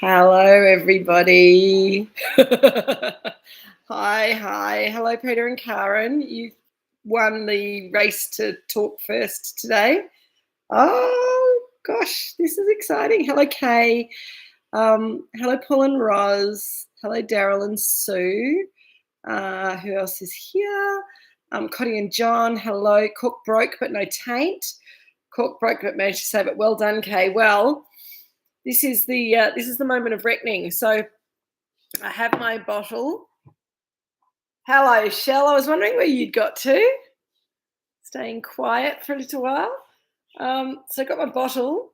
Hello, everybody. Hi. Hello, Peter and Karen. You won the race to talk first today. Oh, gosh, this is exciting. Hello, Kay. Hello, Paul and Roz. Hello, Daryl and Sue. Who else is here? Cotty and John. Hello. Cork broke, but no taint. Cork broke, but managed to save it. Well done, Kay. Well, this is the moment of reckoning. So I have my bottle. Hello, Shell. I was wondering where you'd got to. Staying quiet for a little while. So I got my bottle.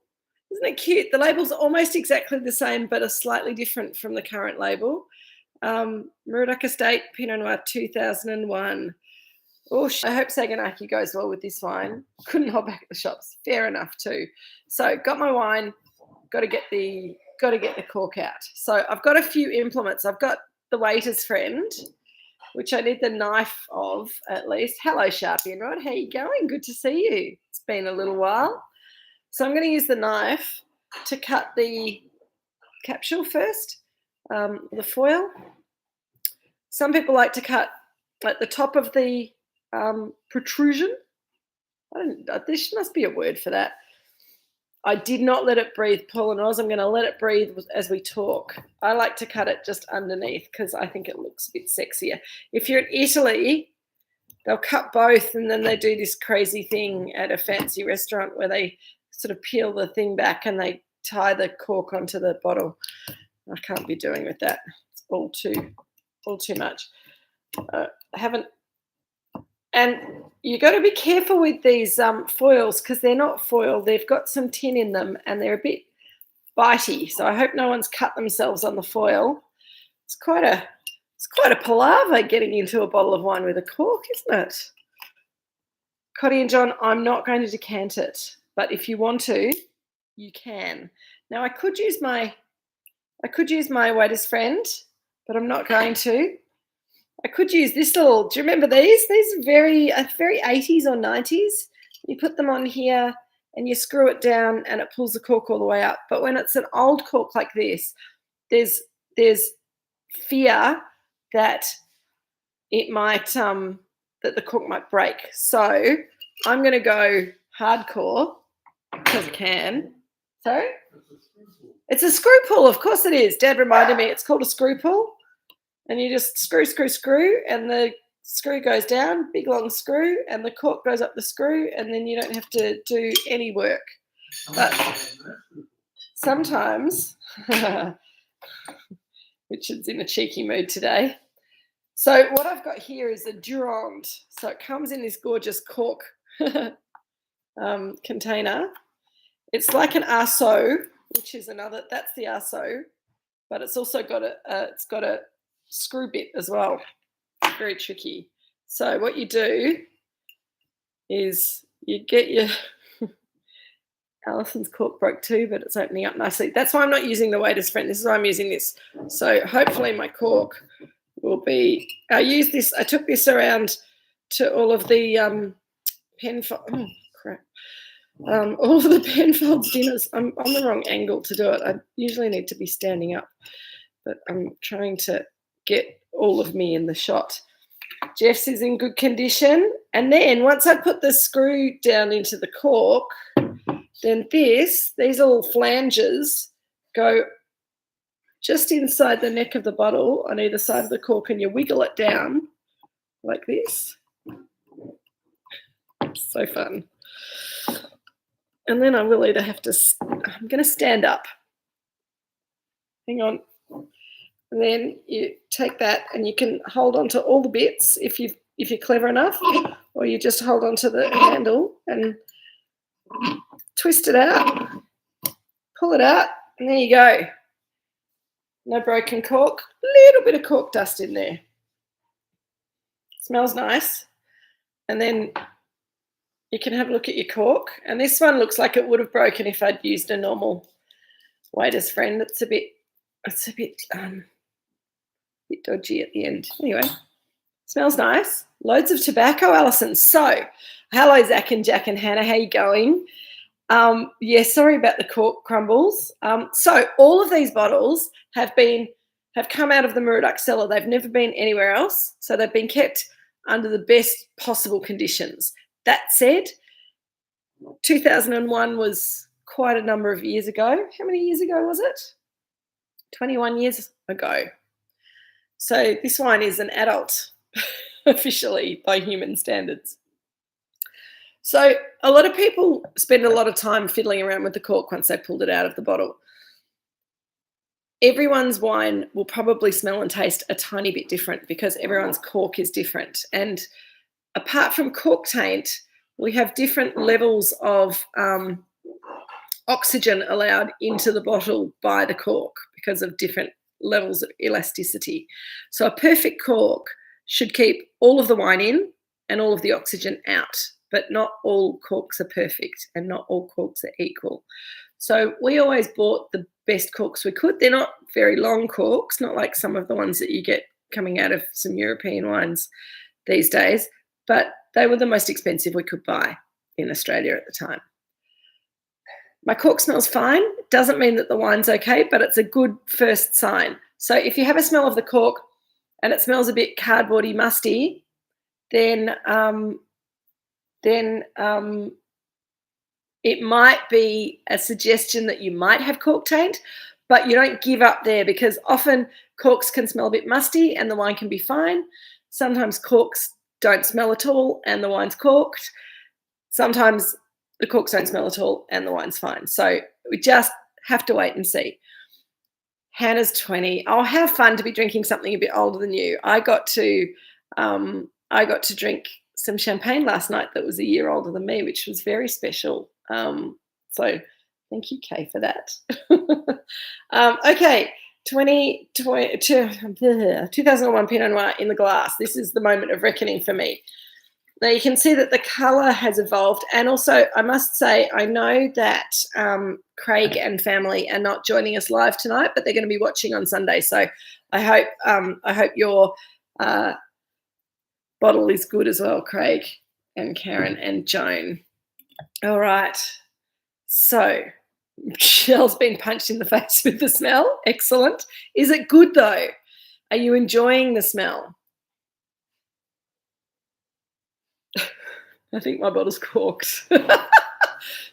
Isn't it cute? The label's almost exactly the same, but are slightly different from the current label. Moorooduc Estate Pinot Noir 2001. Oh, I hope Saganaki goes well with this wine. Couldn't hold back at the shops. Fair enough too. So got my wine. Got to get the cork out. So I've got a few implements. I've got the waiter's friend, which I need the knife of at least. Hello, Sharpie and Rod. How you going? Good to see you. It's been a little while. So I'm going to use the knife to cut the capsule first, the foil. Some people like to cut at the top of the protrusion. There must be a word for that. I did not let it breathe, Paul and Oz. I'm going to let it breathe as we talk. I like to cut it just underneath because I think it looks a bit sexier. If you're in Italy, they'll cut both and then they do this crazy thing at a fancy restaurant where they sort of peel the thing back and they tie the cork onto the bottle. I can't be doing with that. It's all too much. I haven't. And you got to be careful with these foils because they're not foil. They've got some tin in them and they're a bit bitey. So I hope no one's cut themselves on the foil. It's quite a palaver getting into a bottle of wine with a cork, isn't it? Cotty and John, I'm not going to decant it, but if you want to, you can. Now I could use my waiter's friend, but I'm not going to. I could use this little, do you remember these? These are very 80s or 90s. You put them on here and you screw it down and it pulls the cork all the way up. But when it's an old cork like this, there's fear that it might, that the cork might break. So I'm going to go hardcore because I can. Sorry? It's a screw pull, of course it is. Dad reminded me it's called a screw pull. And you just screw, and the screw goes down, big long screw, and the cork goes up the screw, and then you don't have to do any work. But sometimes, Richard's in a cheeky mood today. So what I've got here is a Durand. So it comes in this gorgeous cork container. It's like an arceau, which is that's the arceau, but it's also got a screw bit as well. Very tricky. So what you do is you get your Alison's cork broke too, but it's opening up nicely. That's why I'm not using the waiter's friend. This is why I'm using this. So hopefully my cork will be. I took this around to all of the all of the Penfolds dinners. I'm on the wrong angle to do it. I usually need to be standing up, but I'm trying to get all of me in the shot. Jeff's is in good condition. And then once I put the screw down into the cork, then these little flanges go just inside the neck of the bottle on either side of the cork and you wiggle it down like this. It's so fun. And then I will either have to, I'm going to stand up. Hang on. And then you take that and you can hold on to all the bits if you're clever enough, or you just hold on to the handle and twist it out, pull it out, and there you go. No broken cork, little bit of cork dust in there. Smells nice. And then you can have a look at your cork. And this one looks like it would have broken if I'd used a normal waiter's friend. It's a bit dodgy at the end. Anyway, smells nice. Loads of tobacco, Alison. So, hello, Zach and Jack and Hannah. How you going? Sorry about the cork crumbles. So all of these bottles have come out of the Moorooduc cellar. They've never been anywhere else. So they've been kept under the best possible conditions. That said, 2001 was quite a number of years ago. How many years ago was it? 21 years ago. So this wine is an adult, officially by human standards. So a lot of people spend a lot of time fiddling around with the cork once they pulled it out of the bottle. Everyone's wine will probably smell and taste a tiny bit different because everyone's cork is different. And apart from cork taint, we have different levels of oxygen allowed into the bottle by the cork because of different levels of elasticity. So a perfect cork should keep all of the wine in and all of the oxygen out. But not all corks are perfect and not all corks are equal. So we always bought the best corks we could. They're not very long corks, not like some of the ones that you get coming out of some European wines these days, but they were the most expensive we could buy in Australia at the time. My cork smells fine. It doesn't mean that the wine's okay, but it's a good first sign. So if you have a smell of the cork and it smells a bit cardboardy, musty, then it might be a suggestion that you might have cork taint, but you don't give up there because often corks can smell a bit musty and the wine can be fine. Sometimes corks don't smell at all and the wine's corked. Sometimes the corks don't smell at all and the wine's fine. So we just have to wait and see. Hannah's 20. Oh, how fun to be drinking something a bit older than you. I got to drink some champagne last night that was a year older than me, which was very special. So thank you, Kay, for that. Okay, 2001 Pinot Noir in the glass. This is the moment of reckoning for me. Now you can see that the colour has evolved, and also I must say I know that Craig and family are not joining us live tonight, but they're going to be watching on Sunday. So I hope your bottle is good as well, Craig and Karen and Joan. All right. So Michelle's been punched in the face with the smell. Excellent. Is it good though? Are you enjoying the smell? I think my bottle's corked.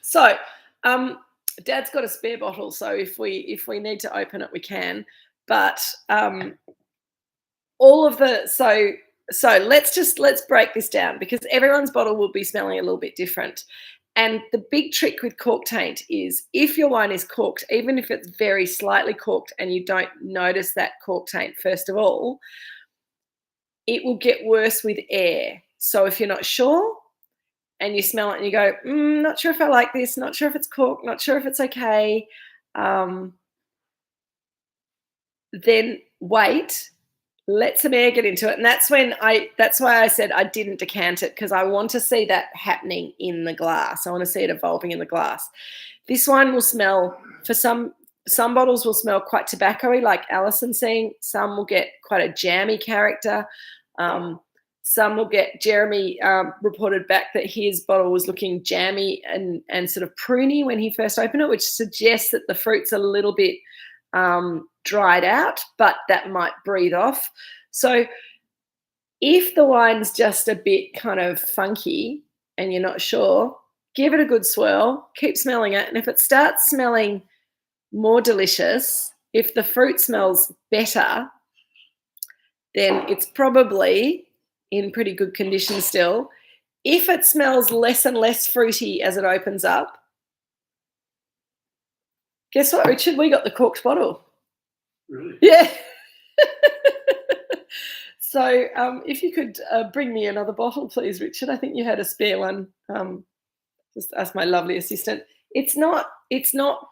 So Dad's got a spare bottle, so if we need to open it, we can. But all of the so let's break this down because everyone's bottle will be smelling a little bit different. And the big trick with cork taint is if your wine is corked, even if it's very slightly corked and you don't notice that cork taint first of all, it will get worse with air. So if you're not sure and you smell it and you go, not sure if I like this, not sure if it's corked, not sure if it's okay, then wait. Let some air get into it. And that's why I said I didn't decant it, because I want to see that happening in the glass. I want to see it evolving in the glass. This wine will smell, for some bottles will smell quite tobacco-y, like Alison's saying. Some will get quite a jammy character. Some will get, Jeremy reported back that his bottle was looking jammy and sort of pruny when he first opened it, which suggests that the fruit's a little bit dried out, but that might breathe off. So if the wine's just a bit kind of funky and you're not sure, give it a good swirl, keep smelling it. And if it starts smelling more delicious, if the fruit smells better, then it's probably in pretty good condition still. If it smells less and less fruity as it opens up, guess what, Richard? We got the corked bottle. Really? Yeah. So if you could bring me another bottle, please, Richard. I think you had a spare one. Just ask my lovely assistant. It's not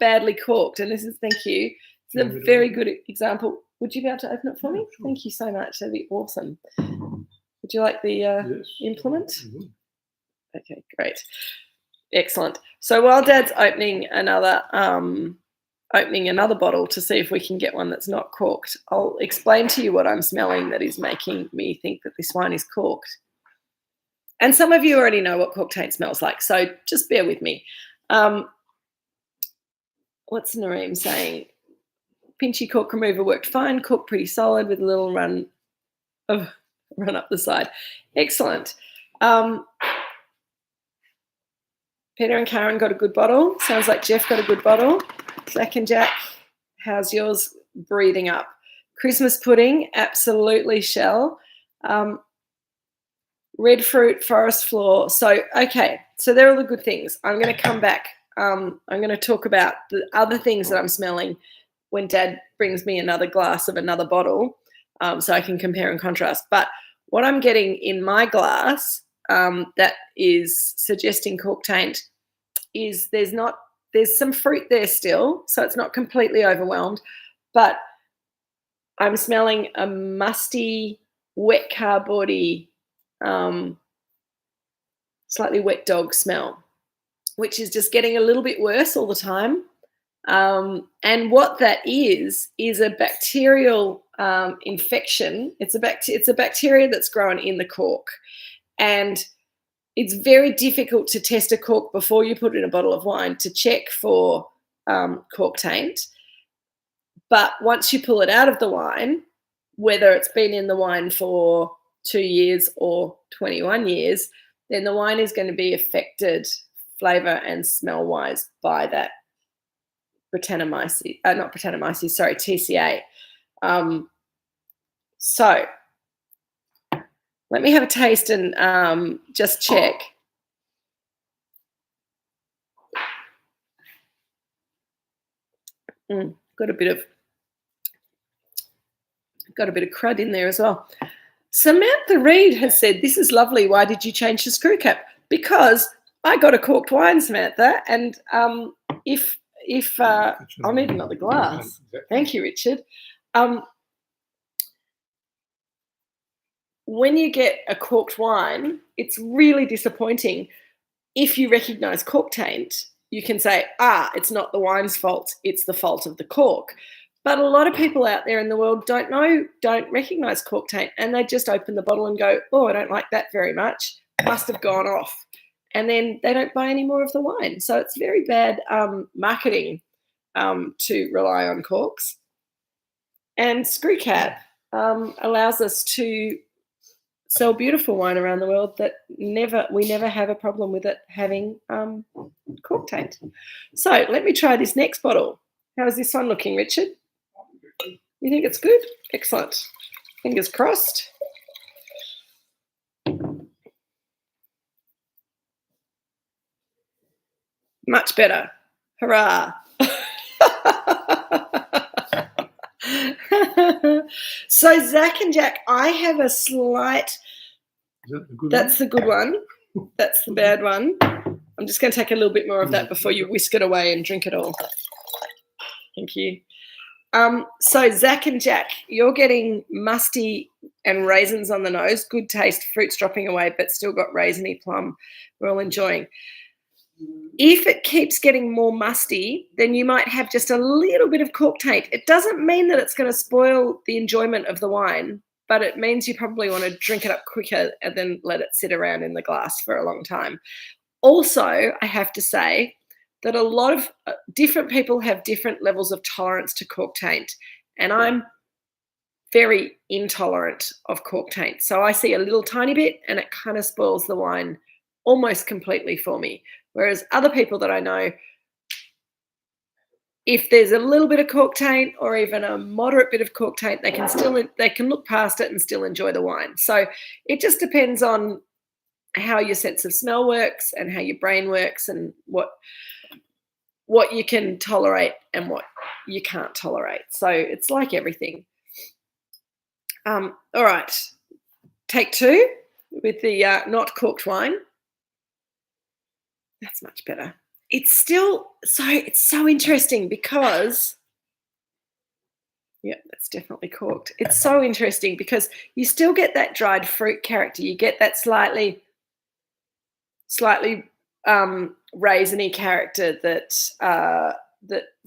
badly corked, and this is, thank you. It's a very good example. Would you be able to open it for me? Sure. Thank you so much. That'd be awesome. Would you like the yes. implement? Mm-hmm. Okay, great. Excellent. So while Dad's opening another bottle to see if we can get one that's not corked, I'll explain to you what I'm smelling that is making me think that this wine is corked. And some of you already know what cork taint smells like, so just bear with me. What's Nareem saying? Pinchy cork remover worked fine. Cork pretty solid with a little run up the side. Excellent. Peter and Karen got a good bottle. Sounds like Jeff got a good bottle. Zach and Jack, how's yours breathing up? Christmas pudding, absolutely, Shell. Red fruit, forest floor. So, okay, so they're all the good things. I'm going to come back. I'm going to talk about the other things that I'm smelling when Dad brings me another glass of another bottle, so I can compare and contrast. But what I'm getting in my glass that is suggesting cork taint is there's some fruit there still, so it's not completely overwhelmed, but I'm smelling a musty, wet cardboardy, slightly wet dog smell, which is just getting a little bit worse all the time. And what that is a bacterial infection. It's a bacteria that's grown in the cork, and it's very difficult to test a cork before you put it in a bottle of wine to check for cork taint. But once you pull it out of the wine, whether it's been in the wine for 2 years or 21 years, then the wine is going to be affected flavour and smell-wise by that TCA. So let me have a taste and just check. Got a bit of crud in there as well. Samantha Reed has said, "This is lovely. Why did you change the screw cap?" Because I got a corked wine, Samantha, and if I'll need another glass. Thank you, Richard. When you get a corked wine, it's really disappointing. If you recognise cork taint, you can say, it's not the wine's fault, it's the fault of the cork. But a lot of people out there in the world don't recognise cork taint, and they just open the bottle and go, "Oh, I don't like that very much. Must have gone off." And then they don't buy any more of the wine. So it's very bad marketing to rely on corks. And screw cap allows us to sell beautiful wine around the world that we never have a problem with it having cork taint. So let me try this next bottle. How is this one looking, Richard? You think it's good? Excellent. Fingers crossed. Much better. Hurrah. So Zach and Jack, I have a slight... That's the good one. That's the bad one. I'm just going to take a little bit more of that before you whisk it away and drink it all. Thank you. So Zach and Jack, you're getting musty and raisins on the nose. Good taste, fruit's dropping away, but still got raisiny plum. We're all enjoying. If it keeps getting more musty, then you might have just a little bit of cork taint. It doesn't mean that it's going to spoil the enjoyment of the wine, but it means you probably want to drink it up quicker and then let it sit around in the glass for a long time. Also, I have to say that a lot of different people have different levels of tolerance to cork taint, and I'm very intolerant of cork taint. So I see a little tiny bit and it kind of spoils the wine almost completely for me. Whereas other people that I know, if there's a little bit of cork taint or even a moderate bit of cork taint, they can look past it and still enjoy the wine. So it just depends on how your sense of smell works and how your brain works and what you can tolerate and what you can't tolerate. So it's like everything. All right, take two with the not corked wine. That's much better. It's so interesting because, yeah, that's definitely corked. It's so interesting because you still get that dried fruit character. You get that slightly raisiny character that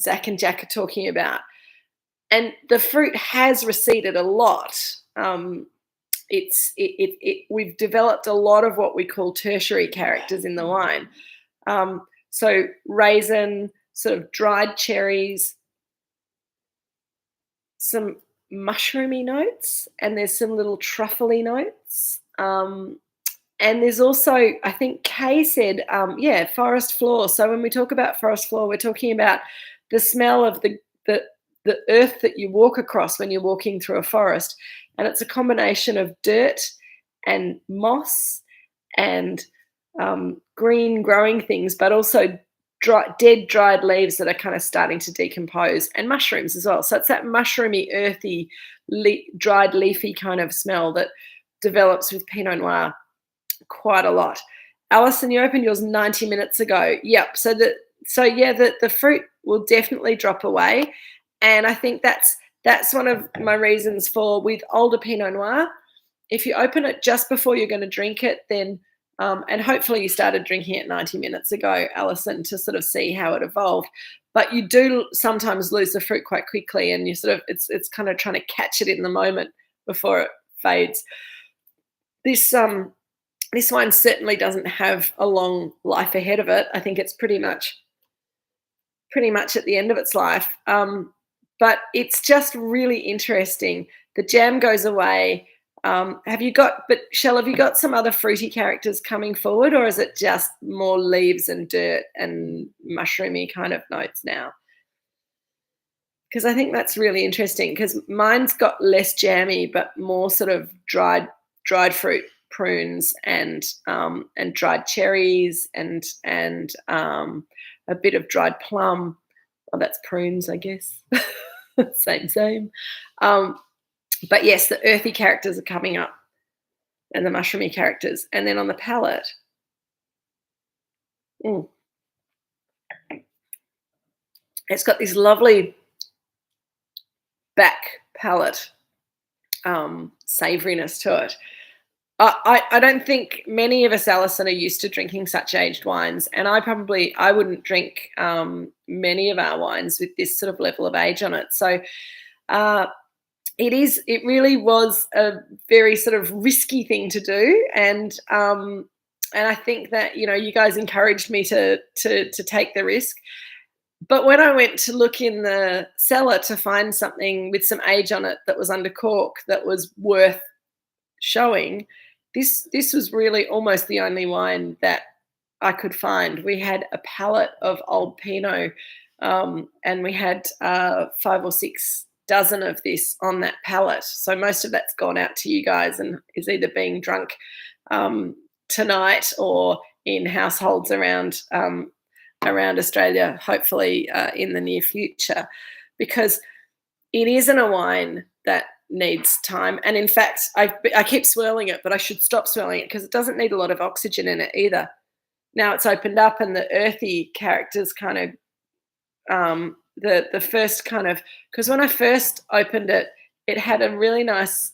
Zach and Jack are talking about, and the fruit has receded a lot. We've developed a lot of what we call tertiary characters in the wine. So raisin, sort of dried cherries, some mushroomy notes, and there's some little truffly notes. And there's also, I think Kay said, forest floor. So when we talk about forest floor, we're talking about the smell of the earth that you walk across when you're walking through a forest. And it's a combination of dirt and moss and green growing things, but also dead dried leaves that are kind of starting to decompose, and mushrooms as well. So it's that mushroomy, earthy, dried leafy kind of smell that develops with Pinot Noir quite a lot. Alison, you opened yours 90 minutes ago. Yep. So the fruit will definitely drop away. And I think that's one of my reasons for, with older Pinot Noir, if you open it just before you're going to drink it, then and hopefully you started drinking it 90 minutes ago, Alison, to sort of see how it evolved. But you do sometimes lose the fruit quite quickly, and you sort of it's kind of trying to catch it in the moment before it fades. This wine certainly doesn't have a long life ahead of it. I think it's pretty much at the end of its life. But it's just really interesting. The jam goes away. Have you got some other fruity characters coming forward, or is it just more leaves and dirt and mushroomy kind of notes now? Because I think that's really interesting, because mine's got less jammy but more sort of dried fruit, prunes and dried cherries and a bit of dried plum. Oh, that's prunes, I guess. same. But yes, the earthy characters are coming up, and the mushroomy characters. And then on the palate, it's got this lovely back palate savouriness to it. I don't think many of us, Alison, are used to drinking such aged wines, and I wouldn't drink many of our wines with this sort of level of age on it. So it really was a very sort of risky thing to do, and I think that, you know, you guys encouraged me to take the risk. But when I went to look in the cellar to find something with some age on it that was under cork that was worth showing, this was really almost the only wine that I could find. We had a palette of old Pinot, and we had 5 or 6 dozen of this on that palette. So most of that's gone out to you guys and is either being drunk tonight or in households around Australia, hopefully in the near future, because it isn't a wine that needs time. And in fact, I keep swirling it, but I should stop swirling it because it doesn't need a lot of oxygen in it either. Now it's opened up, and the earthy characters kind of the first kind of, because when I first opened it, it had a really nice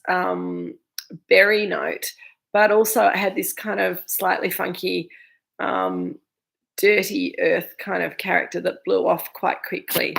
berry note, but also it had this kind of slightly funky dirty earth kind of character that blew off quite quickly.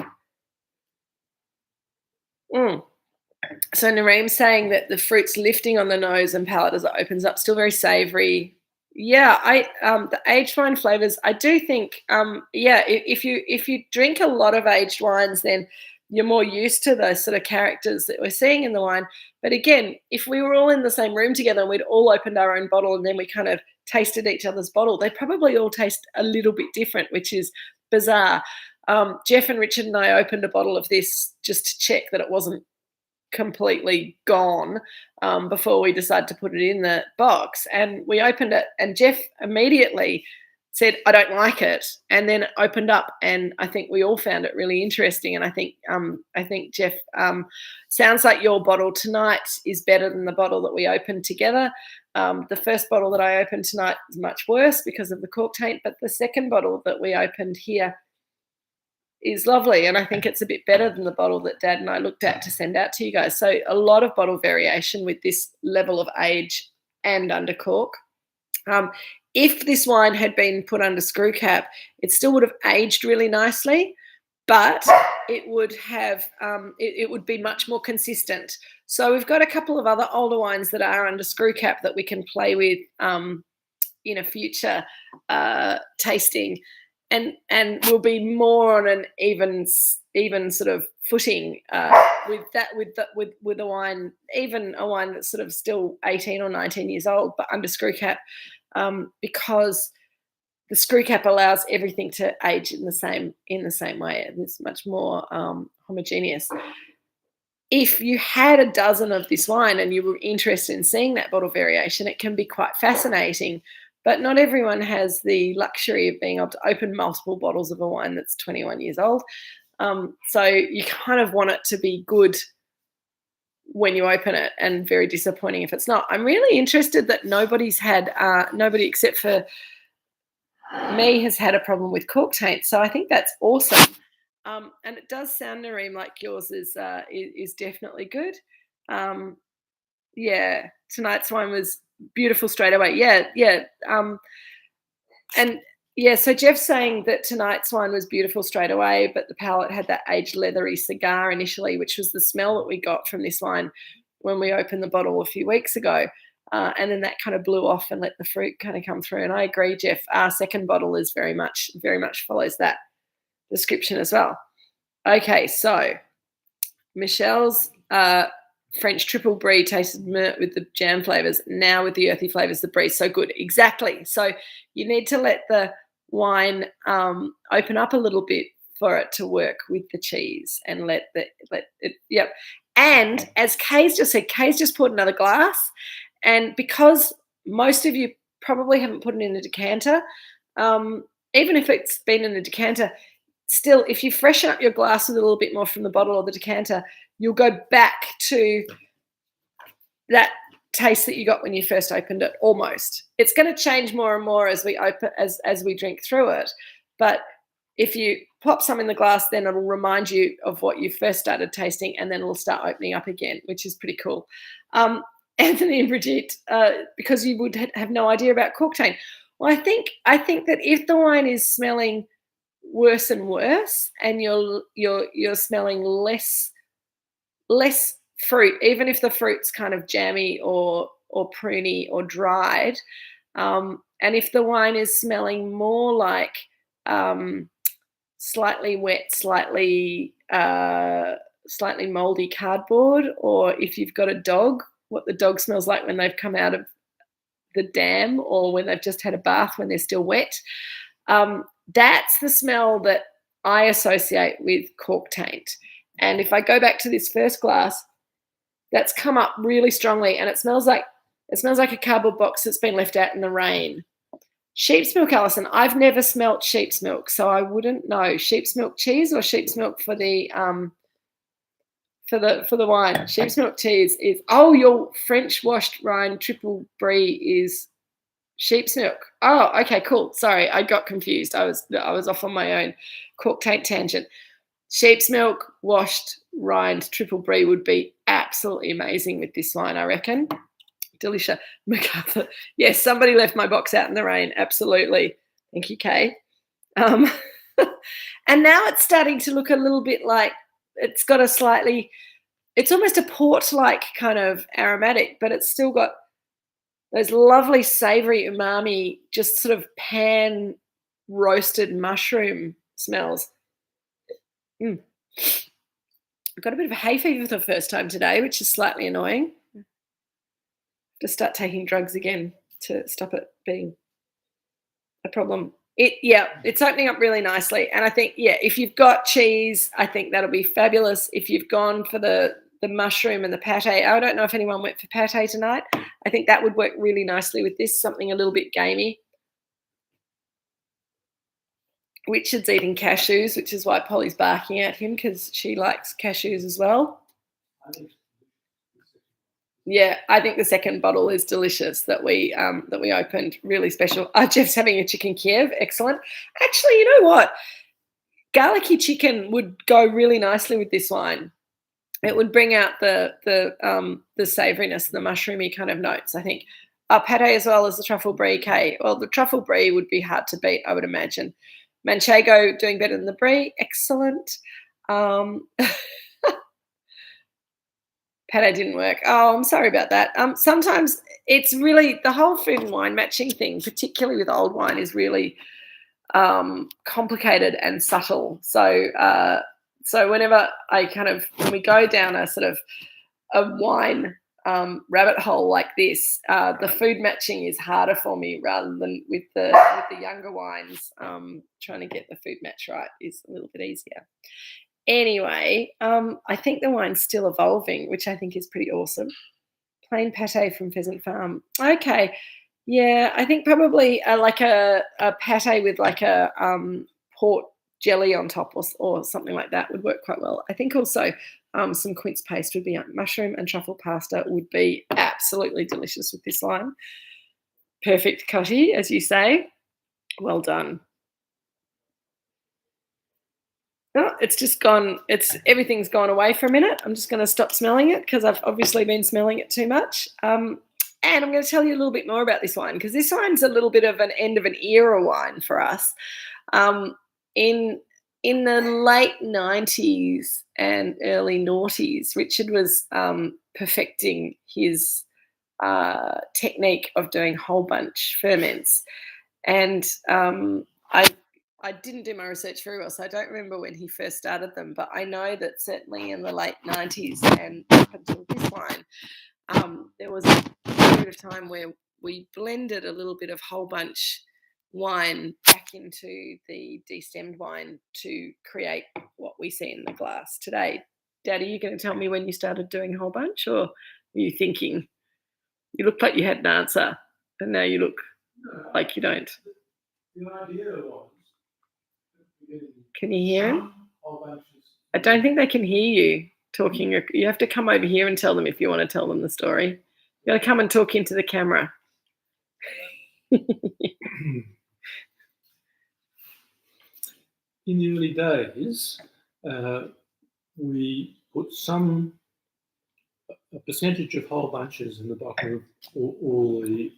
So Nareem's saying that the fruit's lifting on the nose and palate as it opens up, still very savoury. Yeah, the aged wine flavours, I do think, if you drink a lot of aged wines, then you're more used to those sort of characters that we're seeing in the wine. But again, if we were all in the same room together and we'd all opened our own bottle and then we kind of tasted each other's bottle, they probably all taste a little bit different, which is bizarre. Jeff and Richard and I opened a bottle of this just to check that it wasn't completely gone before we decided to put it in the box, and we opened it and Jeff immediately said, I don't like it, and then it opened up, and I think we all found it really interesting. And I think Jeff, sounds like your bottle tonight is better than the bottle that we opened together. The first bottle that I opened tonight is much worse because of the cork taint, but the second bottle that we opened here is lovely, and I think it's a bit better than the bottle that Dad and I looked at to send out to you guys. So a lot of bottle variation with this level of age and under cork. If this wine had been put under screw cap, it still would have aged really nicely, but it would have it would be much more consistent. So we've got a couple of other older wines that are under screw cap that we can play with in a future tasting. and will be more on an even sort of footing with a wine, even a wine that's sort of still 18 or 19 years old, but under screw cap, because the screw cap allows everything to age in the same way. It's much more homogeneous. If you had a dozen of this wine and you were interested in seeing that bottle variation, it can be quite fascinating. But not everyone has the luxury of being able to open multiple bottles of a wine that's 21 years old. So you kind of want it to be good when you open it and very disappointing if it's not. I'm really interested that nobody except for me has had a problem with cork taint. So I think that's awesome. And it does sound, Nareem, like yours is definitely good. Yeah, tonight's wine was beautiful straight away. Yeah. And yeah, so Jeff's saying that tonight's wine was beautiful straight away, but the palate had that aged leathery cigar initially, which was the smell that we got from this wine when we opened the bottle a few weeks ago. And then that kind of blew off and let the fruit kind of come through. And I agree, Jeff, our second bottle is very much follows that description as well. Okay, so Michelle's French triple brie tasted myrrh with the jam flavors. Now with the earthy flavors, the brie so good. Exactly. So you need to let the wine open up a little bit for it to work with the cheese, and let it. Yep. And as Kay's just said, Kay's just poured another glass, and because most of you probably haven't put it in a decanter, even if it's been in a decanter, still, if you freshen up your glass with a little bit more from the bottle or the decanter, you'll go back to that taste that you got when you first opened it. Almost, it's going to change more and more as we we drink through it. But if you pop some in the glass, then it'll remind you of what you first started tasting, and then it'll start opening up again, which is pretty cool. Anthony and Brigitte, because you would have no idea about cork taint. Well, I think that if the wine is smelling worse and worse, and you're smelling less fruit, even if the fruit's kind of jammy or pruny or dried, and if the wine is smelling more like slightly wet, slightly moldy cardboard, or if you've got a dog, what the dog smells like when they've come out of the dam, or when they've just had a bath when they're still wet, that's the smell that I associate with cork taint. And if I go back to this first glass, that's come up really strongly, and it smells like a cardboard box that's been left out in the rain. Sheep's milk, Alison. I've never smelt sheep's milk, so I wouldn't know. Sheep's milk cheese or sheep's milk for the wine. Sheep's milk cheese is your French washed rind triple brie is sheep's milk. Oh, okay, cool. Sorry, I got confused. I was off on my own cork taint tangent. Sheep's milk washed rind triple brie would be absolutely amazing with this wine, I reckon. Delicious. MacArthur. Yes, somebody left my box out in the rain. Absolutely. Thank you, Kay. And now it's starting to look a little bit like it's got it's almost a port-like kind of aromatic, but it's still got those lovely savoury umami, just sort of pan roasted mushroom smells. I got a bit of a hay fever for the first time today, which is slightly annoying. Just start taking drugs again to stop it being a problem. It's opening up really nicely. And I think, if you've got cheese, I think that'll be fabulous. If you've gone for the mushroom and the pate, I don't know if anyone went for pate tonight. I think that would work really nicely with this, something a little bit gamey. Richard's eating cashews, which is why Polly's barking at him, because she likes cashews as well. Yeah, I think the second bottle is delicious that we opened. Really special. Jeff's having a chicken Kiev. Excellent. Actually, you know what? Garlicky chicken would go really nicely with this wine. It would bring out the savouriness, the mushroomy kind of notes, I think. Pate as well as the truffle brie, Kay. Well, the truffle brie would be hard to beat, I would imagine. Manchego doing better than the brie. Excellent. Pate didn't work. Oh, I'm sorry about that. Sometimes it's really the whole food and wine matching thing, particularly with old wine, is really complicated and subtle. So whenever when we go down a sort of a wine rabbit hole like this, the food matching is harder for me rather than with the younger wines. Trying to get the food match right is a little bit easier. Anyway, I think the wine's still evolving, which I think is pretty awesome. Plain pate from Pheasant Farm. Okay. Yeah, I think probably like a pate with like a port jelly on top or something like that would work quite well. I think also some quince paste would be mushroom and truffle pasta would be absolutely delicious with this wine. Perfect cutty, as you say. Well done. Oh, it's just gone. Everything's gone away for a minute. I'm just going to stop smelling it because I've obviously been smelling it too much. And I'm going to tell you a little bit more about this wine because this wine's a little bit of an end of an era wine for us. In the late 90s and early noughties, Richard was perfecting his technique of doing whole bunch ferments. And I didn't do my research very well, so I don't remember when he first started them, but I know that certainly in the late 90s and up until this wine, there was a period of time where we blended a little bit of whole bunch wine back into the destemmed wine to create what we see in the glass today. Dad, are you going to tell me when you started doing whole bunch, or are you thinking? You look like you had an answer, and now you look like you don't. The idea was... Can you hear him? I don't think they can hear you talking. You have to come over here and tell them if you want to tell them the story. You got to come and talk into the camera. In the early days, we put a percentage of whole bunches in the bottom of all the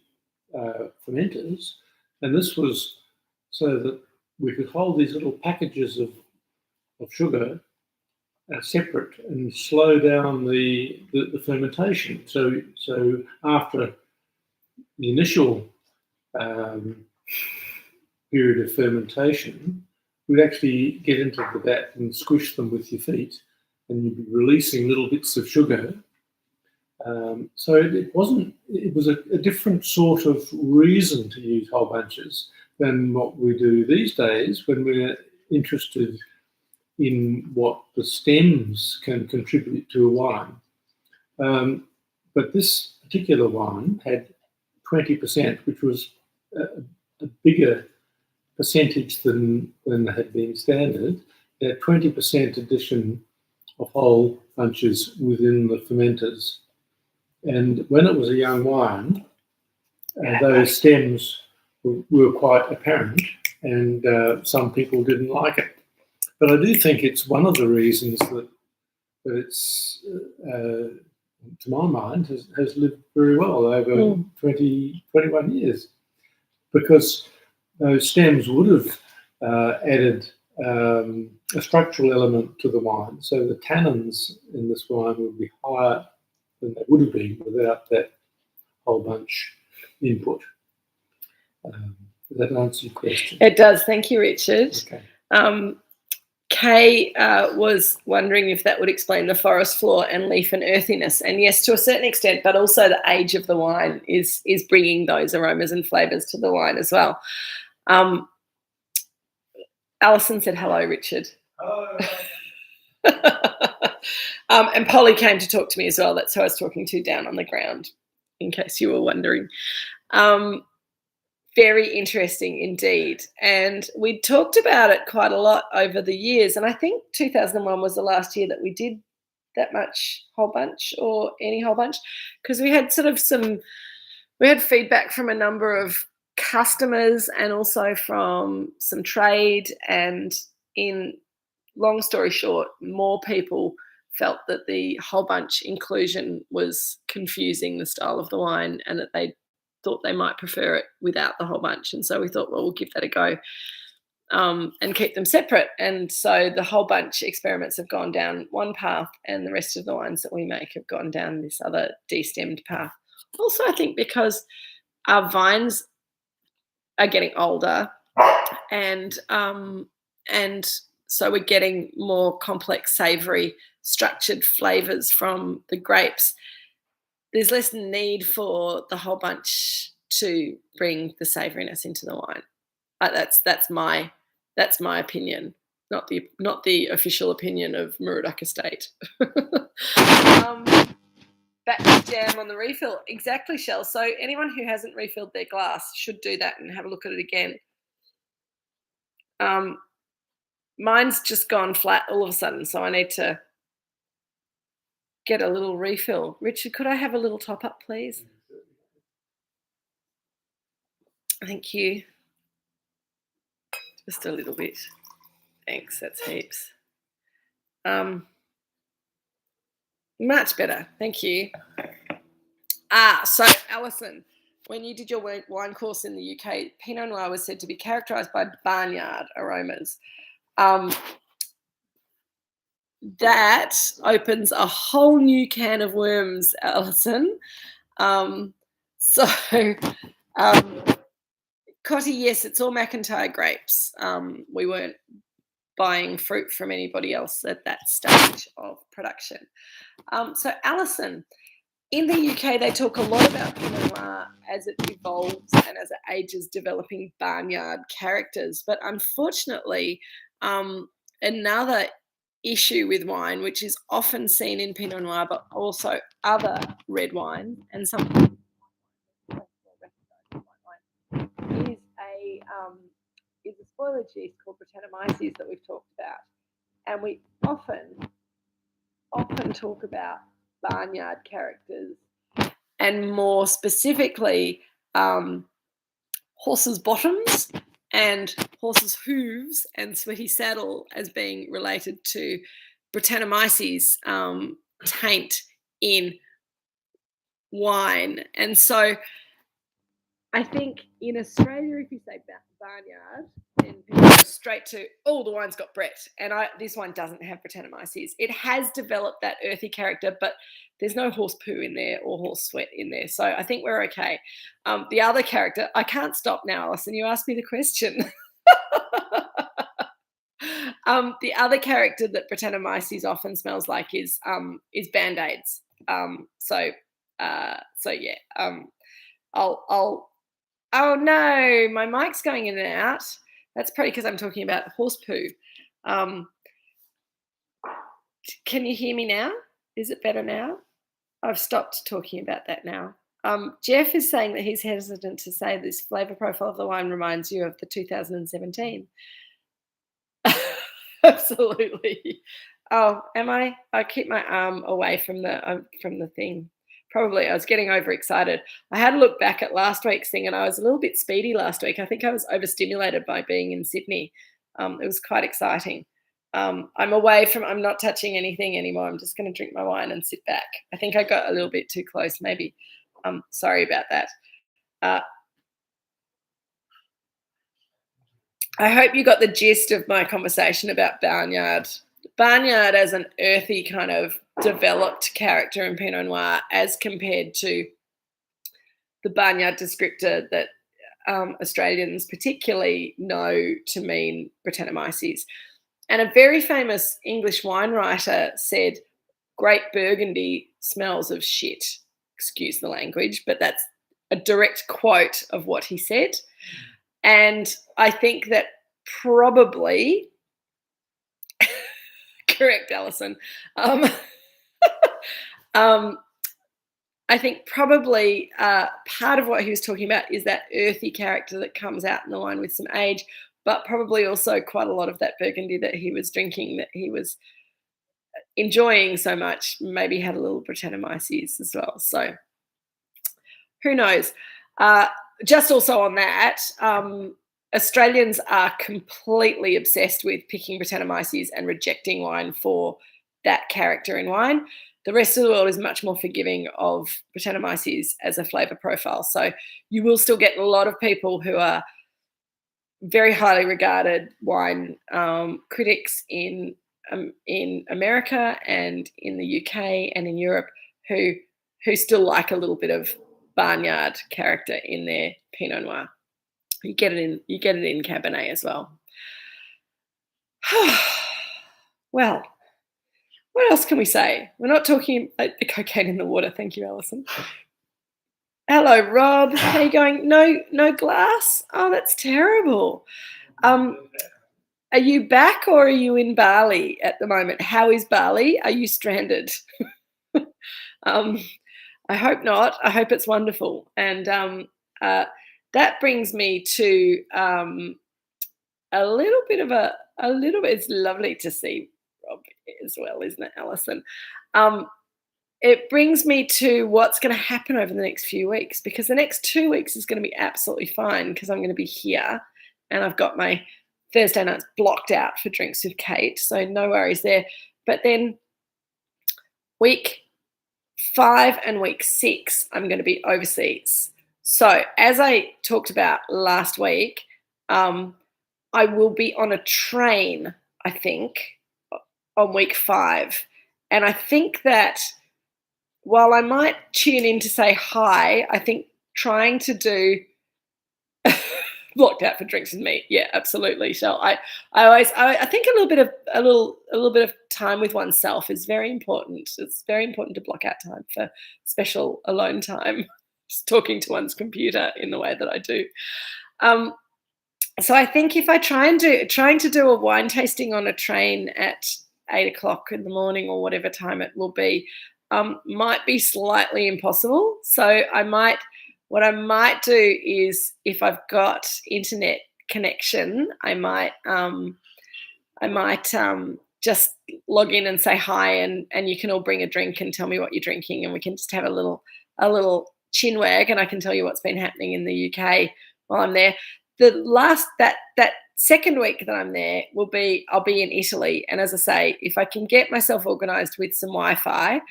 fermenters, and this was so that we could hold these little packages of sugar separate and slow down the fermentation. So after the initial period of fermentation, we'd actually get into the vat and squish them with your feet, and you'd be releasing little bits of sugar. So it was a different sort of reason to use whole bunches than what we do these days when we're interested in what the stems can contribute to a wine. But this particular wine had 20%, which was a bigger percentage than had been standard. They had 20% addition of whole bunches within the fermenters. And when it was a young wine, those stems were quite apparent, and some people didn't like it. But I do think it's one of the reasons that it's, to my mind, has lived very well over 21 years, because those stems would have added a structural element to the wine. So the tannins in this wine would be higher than they would have been without that whole bunch input. Does that answer your question? It does. Thank you, Richard. Okay. Kay was wondering if that would explain the forest floor and leaf and earthiness. And yes, to a certain extent, but also the age of the wine is bringing those aromas and flavours to the wine as well. Alison said, hello, Richard. Hello. And Polly came to talk to me as well. That's who I was talking to down on the ground, in case you were wondering. Very interesting indeed. And we talked about it quite a lot over the years. And I think 2001 was the last year that we did that much whole bunch or any whole bunch, because we had we had feedback from a number of customers and also from some trade. And in long story short, more people felt that the whole bunch inclusion was confusing the style of the wine, and that they thought they might prefer it without the whole bunch. And so we thought, well, we'll give that a go and keep them separate. And so the whole bunch experiments have gone down one path, and the rest of the wines that we make have gone down this other destemmed path. Also, I think because our vines are getting older and so we're getting more complex, savoury, structured flavours from the grapes. There's less need for the whole bunch to bring the savouriness into the wine. That's my opinion, not the official opinion of Moorooduc Estate. Back to jam on the refill. Exactly, Shell. So anyone who hasn't refilled their glass should do that and have a look at it again. Mine's just gone flat all of a sudden, so I need to get a little refill. Richard, could I have a little top up, please? Thank you. Just a little bit. Thanks, that's heaps. Much better, thank you. So Alison, when you did your wine course in the UK, Pinot Noir was said to be characterised by barnyard aromas. That opens a whole new can of worms, Alison. Cotty, yes, it's all McIntyre grapes. We weren't buying fruit from anybody else at that stage of production. So Alison, in the UK, they talk a lot about Pinot Noir as it evolves and as it ages, developing barnyard characters. But unfortunately, another issue with wine, which is often seen in Pinot Noir, but also other red wine, and some is a spoilage yeast called Brettanomyces that we've talked about, and we often talk about barnyard characters, and more specifically horses' bottoms and horses' hooves and sweaty saddle as being related to Brettanomyces taint in wine. And so I think in Australia, if you say barnyard, then people go straight to, oh, the wine's got Brett. And this wine doesn't have Brettanomyces. It has developed that earthy character, but there's no horse poo in there or horse sweat in there. So I think we're okay. The other character, I can't stop now, Alison. You asked me the question. The other character that Brettanomyces often smells like is Band-Aids. Yeah. Oh no, my mic's going in and out. That's probably because I'm talking about horse poo. Can you hear me now? Is it better now? I've stopped talking about that now. Jeff is saying that he's hesitant to say this flavour profile of the wine reminds you of the 2017. Absolutely. Oh, am I? I keep my arm away from the thing. Probably I was getting overexcited. I had a look back at last week's thing and I was a little bit speedy last week. I think I was overstimulated by being in Sydney. It was quite exciting. I'm not touching anything anymore. I'm just going to drink my wine and sit back. I think I got a little bit too close maybe. Sorry about that. I hope you got the gist of my conversation about barnyard. Barnyard as an earthy kind of developed character in Pinot Noir as compared to the barnyard descriptor that Australians particularly know to mean Brettanomyces. And a very famous English wine writer said, "Great Burgundy smells of shit." Excuse the language, but that's a direct quote of what he said. And I think that probably, correct, Alison. I think probably part of what he was talking about is that earthy character that comes out in the wine with some age, but probably also quite a lot of that Burgundy that he was drinking, that he was enjoying so much, maybe had a little Brettanomyces as well. So who knows? Just also on that, Australians are completely obsessed with picking Brettanomyces and rejecting wine for that character in wine. The rest of the world is much more forgiving of Brettanomyces as a flavour profile. So you will still get a lot of people who are very highly regarded wine critics in America and in the UK and in Europe who still like a little bit of barnyard character in their Pinot Noir. You get it in Cabernet as well. Well, what else can we say? We're not talking about the cocaine in the water. Thank you, Alison. Hello, Rob. How are you going? No glass? Oh, that's terrible. Are you back or are you in Bali at the moment? How is Bali? Are you stranded? I hope not. I hope it's wonderful. And that brings me to a little bit. It's lovely to see Rob as well, isn't it, Alison? It brings me to what's going to happen over the next few weeks, because the next 2 weeks is going to be absolutely fine because I'm going to be here and I've got my Thursday nights blocked out for drinks with Kate, so no worries there. But then week 5 and week 6, I'm going to be overseas. So as I talked about last week, I will be on a train, I think, on week 5. And I think that while I might tune in to say hi, I think trying to do blocked out for drinks with me, yeah, absolutely. So I think a little bit of time with oneself is very important. It's very important to block out time for special alone time, just talking to one's computer in the way that I do. So I think if I trying to do a wine tasting on a train at 8 o'clock in the morning or whatever time it will be, might be slightly impossible. So what I might do is, if I've got internet connection, I might just log in and say hi, and you can all bring a drink and tell me what you're drinking, and we can just have a little chin wag, and I can tell you what's been happening in the UK while I'm there. That second week that I'm there I'll be in Italy, and as I say, if I can get myself organised with some Wi-Fi,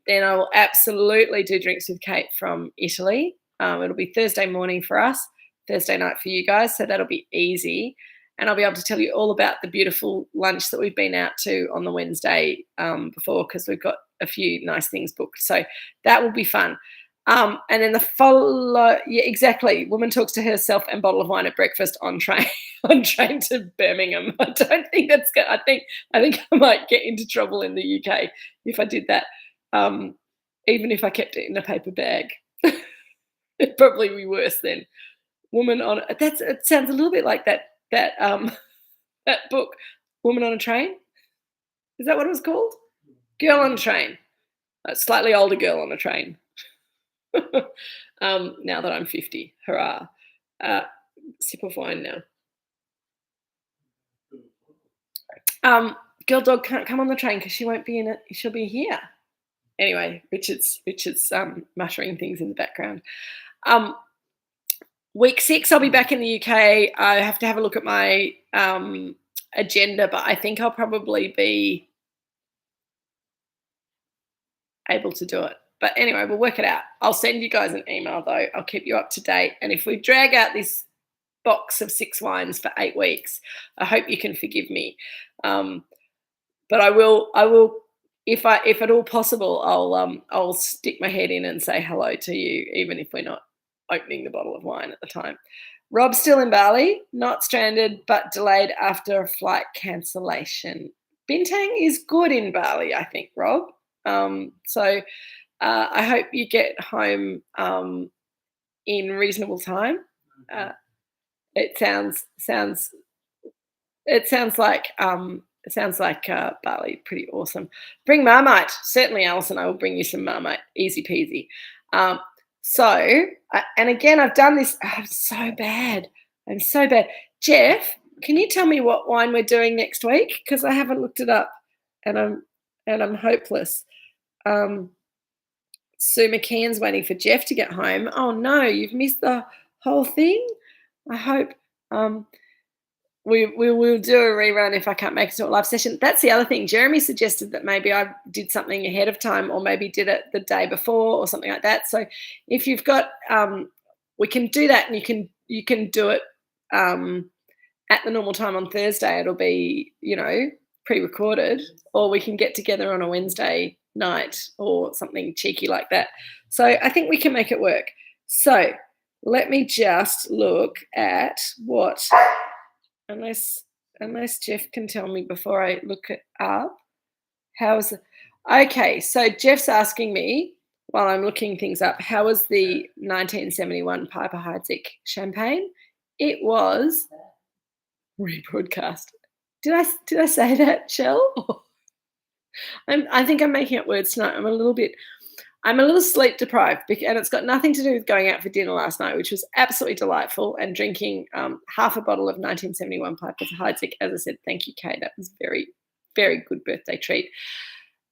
then I will absolutely do drinks with Kate from Italy. It'll be Thursday morning for us, Thursday night for you guys, so that'll be easy. And I'll be able to tell you all about the beautiful lunch that we've been out to on the Wednesday before, because we've got a few nice things booked. So that will be fun. And then exactly. Woman talks to herself and bottle of wine at breakfast on train to Birmingham. I don't think that's good. I think I might get into trouble in the UK if I did that. Even if I kept it in a paper bag, it'd probably be worse then. Woman on it sounds a little bit like that book, Woman on a Train. Is that what it was called? Girl on a Train. A slightly older girl on a train. Now that I'm 50, hurrah. Sip of wine now. Girl dog can't come on the train because she won't be in it. She'll be here. Anyway, Richard's muttering things in the background. Week 6, I'll be back in the UK. I have to have a look at my agenda, but I think I'll probably be able to do it. But anyway, we'll work it out. I'll send you guys an email, though. I'll keep you up to date. And if we drag out this box of 6 wines for 8 weeks, I hope you can forgive me. But I will, if at all possible, I'll stick my head in and say hello to you, even if we're not opening the bottle of wine at the time. Rob's still in Bali, not stranded, but delayed after a flight cancellation. Bintang is good in Bali, I think, Rob. So I hope you get home in reasonable time. It sounds like Bali, pretty awesome. Bring Marmite, certainly, Alison. I will bring you some Marmite, easy peasy. And again, I've done this. I'm so bad. Jeff, can you tell me what wine we're doing next week? Because I haven't looked it up, and I'm hopeless. Sue McKeon's waiting for Jeff to get home. Oh no, you've missed the whole thing. I hope we will do a rerun if I can't make it to a live session. That's the other thing. Jeremy suggested that maybe I did something ahead of time, or maybe did it the day before or something like that. So if you've got, we can do that, and you can do it at the normal time on Thursday. It'll be, pre-recorded, or we can get together on a Wednesday night or something cheeky like that. So I think we can make it work. So let me just look at what, unless Jeff can tell me before I look it up. Okay, so Jeff's asking me while I'm looking things up, how was the 1971 Piper Heidsieck champagne? It was rebroadcast. Did I say that, Shell? I think I'm making up words tonight. I'm a little sleep deprived, and it's got nothing to do with going out for dinner last night, which was absolutely delightful, and drinking half a bottle of 1971 Piper Heidsieck. As I said, thank you, Kay. That was very, very good birthday treat.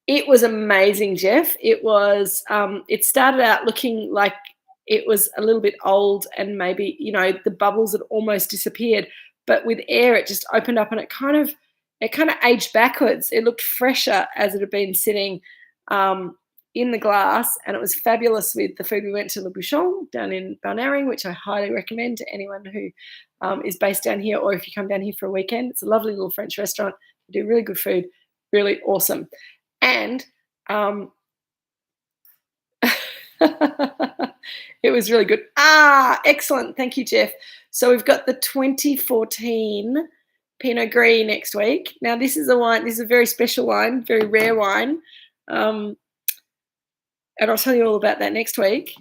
It was amazing, Jeff. It was. It started out looking like it was a little bit old, and maybe the bubbles had almost disappeared. But with air, it just opened up, and it kind of aged backwards. It looked fresher as it had been sitting in the glass, and it was fabulous with the food. We went to Le Bouchon down in Balnarring, which I highly recommend to anyone who is based down here, or if you come down here for a weekend. It's a lovely little French restaurant. They do really good food, really awesome. And it was really good. Excellent. Thank you, Jeff. So we've got the 2014 Pinot Gris next week. Now, this is a wine. This is a very special wine, very rare wine. And I'll tell you all about that next week.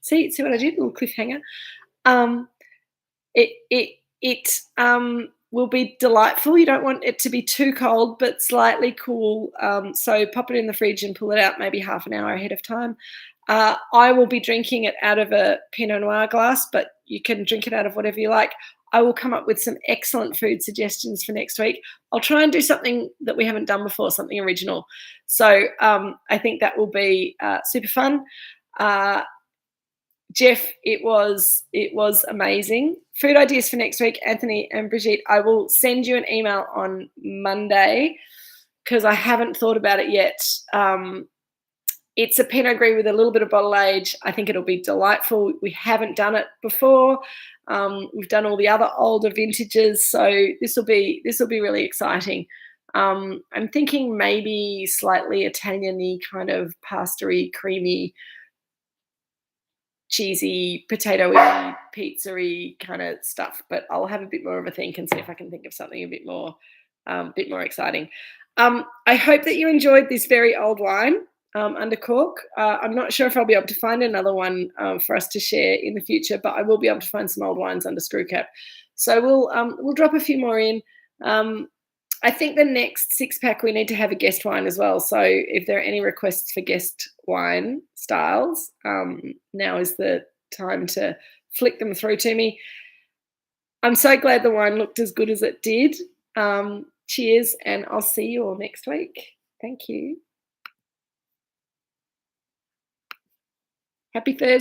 See what I did? A little cliffhanger. It will be delightful. You don't want it to be too cold, but slightly cool. So pop it in the fridge and pull it out maybe half an hour ahead of time. I will be drinking it out of a Pinot Noir glass, but you can drink it out of whatever you like. I will come up with some excellent food suggestions for next week. I'll try and do something that we haven't done before, something original. So I think that will be super fun. Jeff, it was amazing. Food ideas for next week, Anthony and Brigitte. I will send you an email on Monday because I haven't thought about it yet. It's a Pinot Gris with a little bit of bottle age. I think it'll be delightful. We haven't done it before. We've done all the other older vintages, so this will be really exciting. I'm thinking maybe slightly Italian-y, kind of pasta-y, creamy, cheesy, potato-y, pizza-y kind of stuff. But I'll have a bit more of a think and see if I can think of something a bit more exciting. I hope that you enjoyed this very old wine. Under cork. I'm not sure if I'll be able to find another one for us to share in the future, but I will be able to find some old wines under screw cap. So we'll drop a few more in. I think the next 6-pack we need to have a guest wine as well. So if there are any requests for guest wine styles, now is the time to flick them through to me. I'm so glad the wine looked as good as it did. Cheers, and I'll see you all next week. Thank you. Happy Thursday.